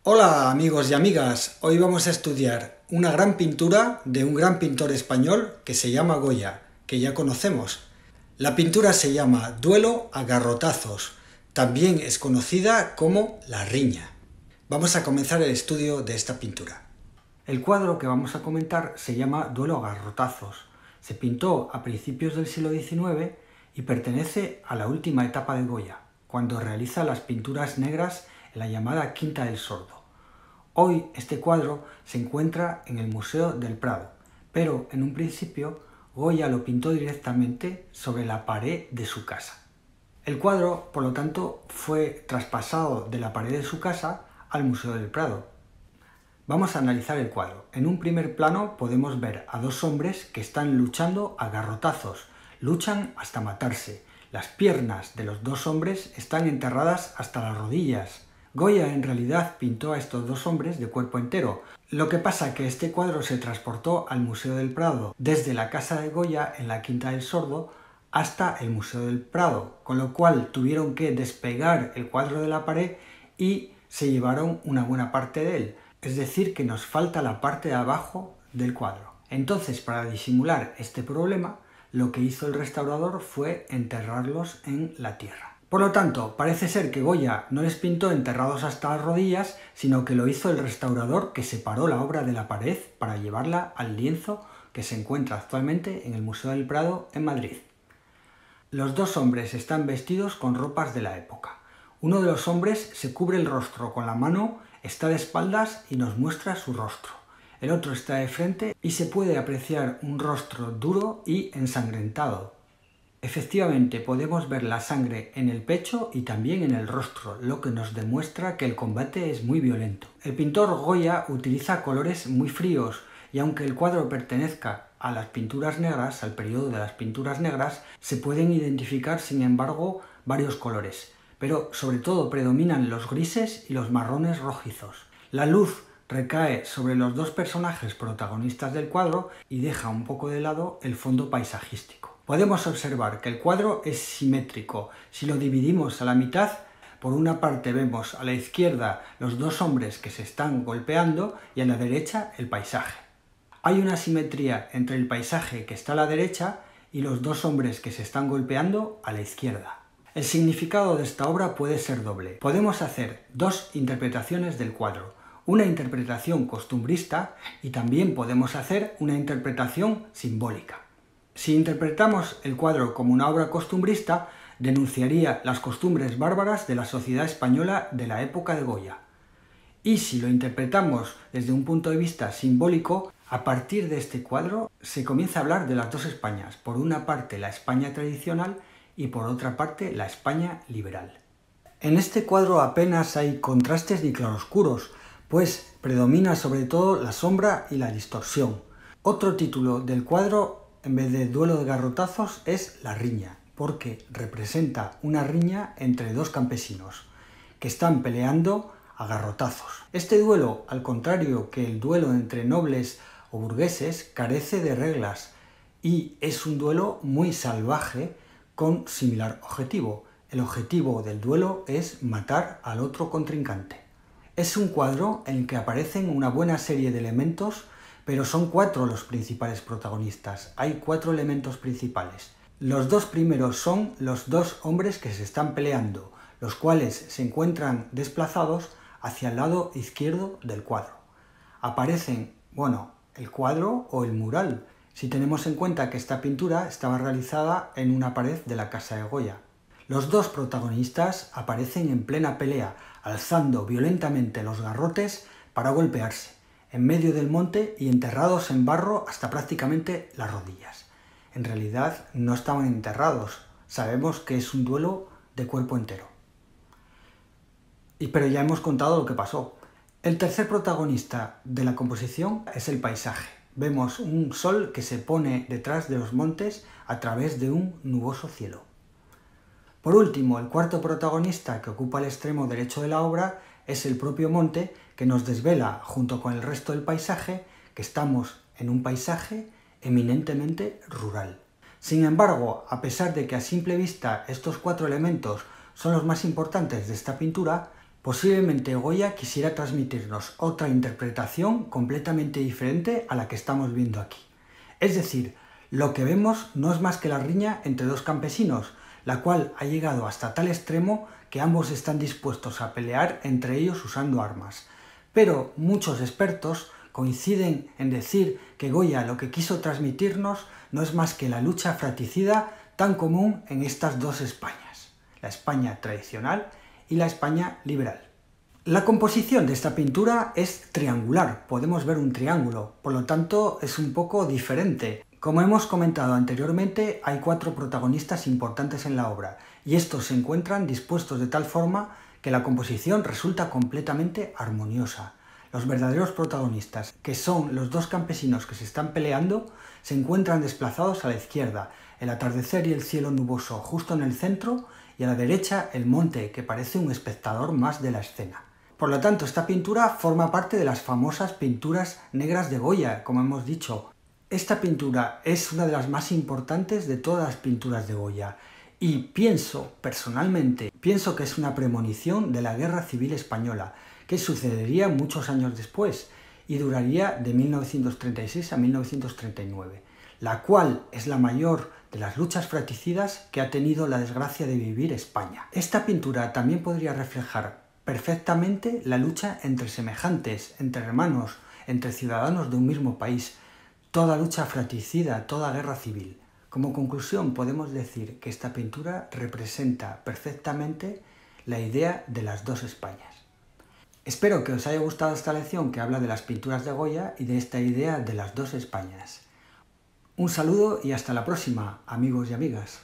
Hola amigos y amigas, hoy vamos a estudiar una gran pintura de un gran pintor español que se llama Goya, que ya conocemos. La pintura se llama Duelo a garrotazos, también es conocida como La Riña. Vamos a comenzar el estudio de esta pintura. El cuadro que vamos a comentar se llama Duelo a garrotazos. Se pintó a principios del siglo XIX y pertenece a la última etapa de Goya, cuando realiza las pinturas negras en la llamada Quinta del Sordo. Hoy este cuadro se encuentra en el Museo del Prado, pero en un principio Goya lo pintó directamente sobre la pared de su casa. El cuadro, por lo tanto, fue traspasado de la pared de su casa al Museo del Prado. Vamos a analizar el cuadro. En un primer plano podemos ver a dos hombres que están luchando a garrotazos, luchan hasta matarse. Las piernas de los dos hombres están enterradas hasta las rodillas. Goya en realidad pintó a estos dos hombres de cuerpo entero. Lo que pasa es que este cuadro se transportó al Museo del Prado desde la casa de Goya en la Quinta del Sordo hasta el Museo del Prado, con lo cual tuvieron que despegar el cuadro de la pared y se llevaron una buena parte de él. Es decir, que nos falta la parte de abajo del cuadro. Entonces, para disimular este problema, lo que hizo el restaurador fue enterrarlos en la tierra. Por lo tanto, parece ser que Goya no les pintó enterrados hasta las rodillas, sino que lo hizo el restaurador que separó la obra de la pared para llevarla al lienzo que se encuentra actualmente en el Museo del Prado en Madrid. Los dos hombres están vestidos con ropas de la época. Uno de los hombres se cubre el rostro con la mano, está de espaldas y nos muestra su rostro. El otro está de frente y se puede apreciar un rostro duro y ensangrentado. Efectivamente, podemos ver la sangre en el pecho y también en el rostro, lo que nos demuestra que el combate es muy violento. El pintor Goya utiliza colores muy fríos y aunque el cuadro pertenezca a las pinturas negras, al periodo de las pinturas negras, se pueden identificar, sin embargo, varios colores, pero sobre todo predominan los grises y los marrones rojizos. La luz recae sobre los dos personajes protagonistas del cuadro y deja un poco de lado el fondo paisajístico. Podemos observar que el cuadro es simétrico. Si lo dividimos a la mitad, por una parte vemos a la izquierda los dos hombres que se están golpeando y a la derecha el paisaje. Hay una simetría entre el paisaje que está a la derecha y los dos hombres que se están golpeando a la izquierda. El significado de esta obra puede ser doble. Podemos hacer dos interpretaciones del cuadro. Una interpretación costumbrista y también podemos hacer una interpretación simbólica. Si interpretamos el cuadro como una obra costumbrista, denunciaría las costumbres bárbaras de la sociedad española de la época de Goya. Y si lo interpretamos desde un punto de vista simbólico, a partir de este cuadro se comienza a hablar de las dos Españas. Por una parte la España tradicional y por otra parte la España liberal. En este cuadro apenas hay contrastes ni claroscuros, pues predomina sobre todo la sombra y la distorsión. Otro título del cuadro, en vez de Duelo de garrotazos, es La Riña, porque representa una riña entre dos campesinos que están peleando a garrotazos. Este duelo, al contrario que el duelo entre nobles o burgueses, carece de reglas y es un duelo muy salvaje con similar objetivo. El objetivo del duelo es matar al otro contrincante. Es un cuadro en el que aparecen una buena serie de elementos, pero son cuatro los principales protagonistas. Hay cuatro elementos principales. Los dos primeros son los dos hombres que se están peleando, los cuales se encuentran desplazados hacia el lado izquierdo del cuadro. Aparecen, el cuadro o el mural, si tenemos en cuenta que esta pintura estaba realizada en una pared de la casa de Goya. Los dos protagonistas aparecen en plena pelea, alzando violentamente los garrotes para golpearse, en medio del monte y enterrados en barro hasta prácticamente las rodillas. En realidad no estaban enterrados, sabemos que es un duelo de cuerpo entero. Pero ya hemos contado lo que pasó. El tercer protagonista de la composición es el paisaje. Vemos un sol que se pone detrás de los montes a través de un nuboso cielo. Por último, el cuarto protagonista que ocupa el extremo derecho de la obra es el propio monte, que nos desvela, junto con el resto del paisaje, que estamos en un paisaje eminentemente rural. Sin embargo, a pesar de que a simple vista estos cuatro elementos son los más importantes de esta pintura, Posiblemente Goya quisiera transmitirnos otra interpretación completamente diferente a la que estamos viendo aquí. Es decir, lo que vemos no es más que la riña entre dos campesinos, la cual ha llegado hasta tal extremo que ambos están dispuestos a pelear entre ellos usando armas. Pero muchos expertos coinciden en decir que Goya lo que quiso transmitirnos no es más que la lucha fratricida tan común en estas dos Españas, la España tradicional y la España liberal. La composición de esta pintura es triangular, podemos ver un triángulo, por lo tanto es un poco diferente. Como hemos comentado anteriormente, hay 4 protagonistas importantes en la obra, y estos se encuentran dispuestos de tal forma que la composición resulta completamente armoniosa. Los verdaderos protagonistas, que son los dos campesinos que se están peleando, se encuentran desplazados a la izquierda, el atardecer y el cielo nuboso justo en el centro, y a la derecha el monte, que parece un espectador más de la escena. Por lo tanto, esta pintura forma parte de las famosas pinturas negras de Goya, como hemos dicho. Esta pintura es una de las más importantes de todas las pinturas de Goya, y personalmente, pienso que es una premonición de la Guerra Civil Española, que sucedería muchos años después, y duraría de 1936 a 1939, la cual es la mayor de las luchas fratricidas que ha tenido la desgracia de vivir España. Esta pintura también podría reflejar perfectamente la lucha entre semejantes, entre hermanos, entre ciudadanos de un mismo país, toda lucha fratricida, toda guerra civil. Como conclusión podemos decir que esta pintura representa perfectamente la idea de las dos Españas. Espero que os haya gustado esta lección que habla de las pinturas de Goya y de esta idea de las dos Españas. Un saludo y hasta la próxima, amigos y amigas.